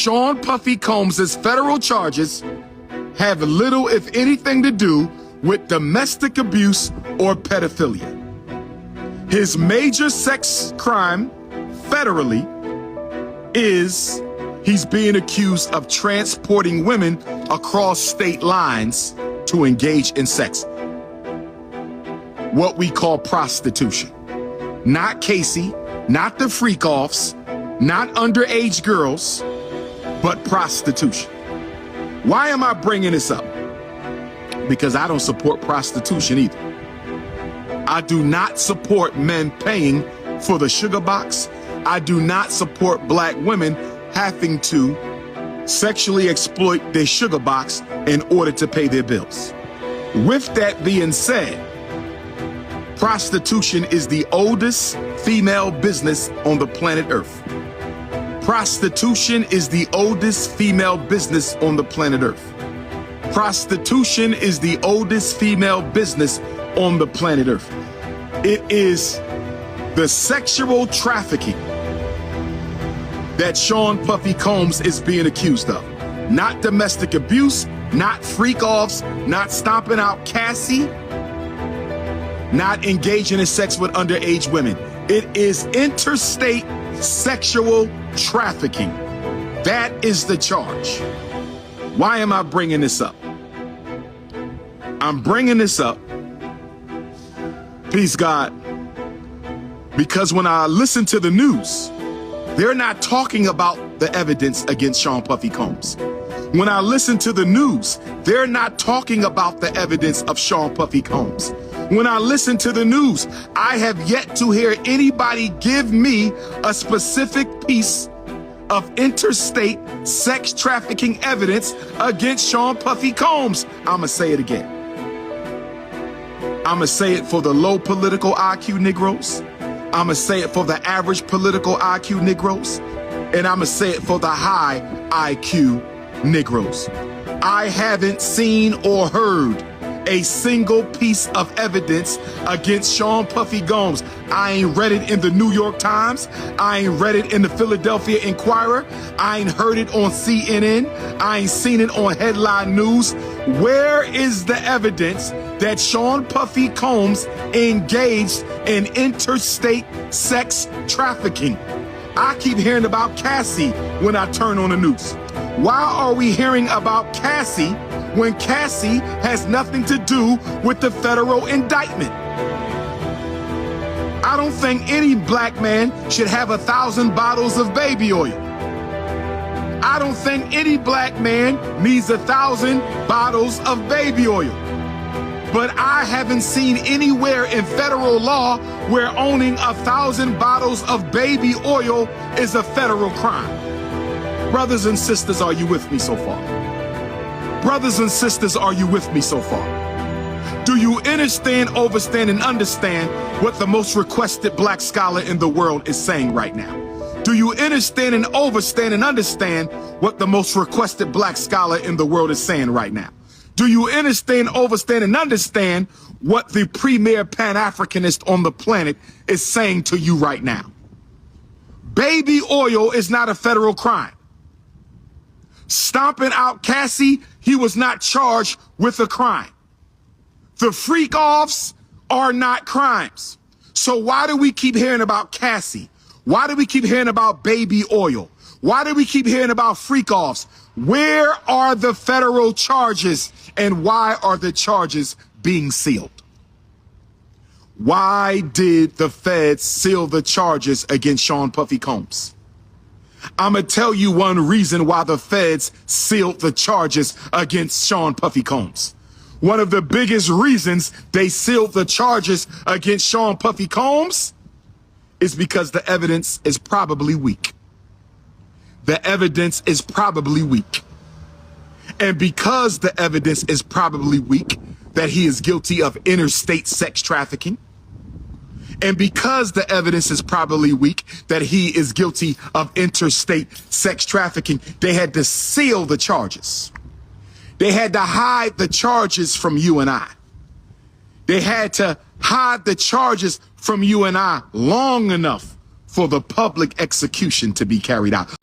Sean Puffy Combs' federal charges have little, if anything, to do with domestic abuse or pedophilia. His major sex crime federally is he's being accused of transporting women across state lines to engage in sex. What we call prostitution. Not Casey, not the freak-offs, not underage girls, but prostitution. Why am I bringing this up? Because I don't support prostitution either. I do not support men paying for the sugar box. I do not support black women having to sexually exploit their sugar box in order to pay their bills. With that being said, prostitution is the oldest female business on the planet Earth. Prostitution is the oldest female business on the planet Earth. Prostitution is the oldest female business on the planet Earth. It is the sexual trafficking that Sean Puffy Combs is being accused of. Not domestic abuse, not freak-offs, not stomping out Cassie, not engaging in sex with underage women. It is interstate sexual trafficking. That is the charge. Why am I bringing this up? I'm bringing this up, please God, because when I listen to the news, they're not talking about the evidence against Sean Puffy Combs. When I listen to the news, they're not talking about the evidence of Sean Puffy Combs. When I listen to the news, I have yet to hear anybody give me a specific piece of interstate sex trafficking evidence against Sean Puffy Combs. I'ma say it again. I'ma say it for the low political IQ Negroes. I'ma say it for the average political IQ Negroes. And I'ma say it for the high IQ Negroes. I haven't seen or heard a single piece of evidence against Sean Puffy Combs. I ain't read it in the New York Times. I ain't read it in the Philadelphia Inquirer. I ain't heard it on CNN. I ain't seen it on headline news. Where is the evidence that Sean Puffy Combs engaged in interstate sex trafficking? I keep hearing about Cassie when I turn on the news. Why are we hearing about Cassie when Cassie has nothing to do with the federal indictment? I don't think any black man should have 1,000 bottles of baby oil. I don't think any black man needs 1,000 bottles of baby oil. But I haven't seen anywhere in federal law where owning 1,000 bottles of baby oil is a federal crime. Brothers and sisters, are you with me so far? Brothers and sisters, are you with me so far? Do you understand, overstand, and understand what the most requested black scholar in the world is saying right now? Do you understand and overstand and understand what the most requested black scholar in the world is saying right now? Do you understand, overstand, and understand what the premier Pan-Africanist on the planet is saying to you right now? Baby oil is not a federal crime. Stomping out Cassie, he was not charged with a crime. The freak-offs are not crimes. So why do we keep hearing about Cassie? Why do we keep hearing about baby oil? Why do we keep hearing about freak-offs? Where are the federal charges, and why are the charges being sealed? Why did the feds seal the charges against Sean Puffy Combs? I'm going to tell you one reason why the feds sealed the charges against Sean Puffy Combs. One of the biggest reasons they sealed the charges against Sean Puffy Combs is because the evidence is probably weak. The evidence is probably weak. And because the evidence is probably weak that he is guilty of interstate sex trafficking, and because the evidence is probably weak that he is guilty of interstate sex trafficking, they had to seal the charges. They had to hide the charges from you and I. They had to hide the charges from you and I long enough for the public execution to be carried out.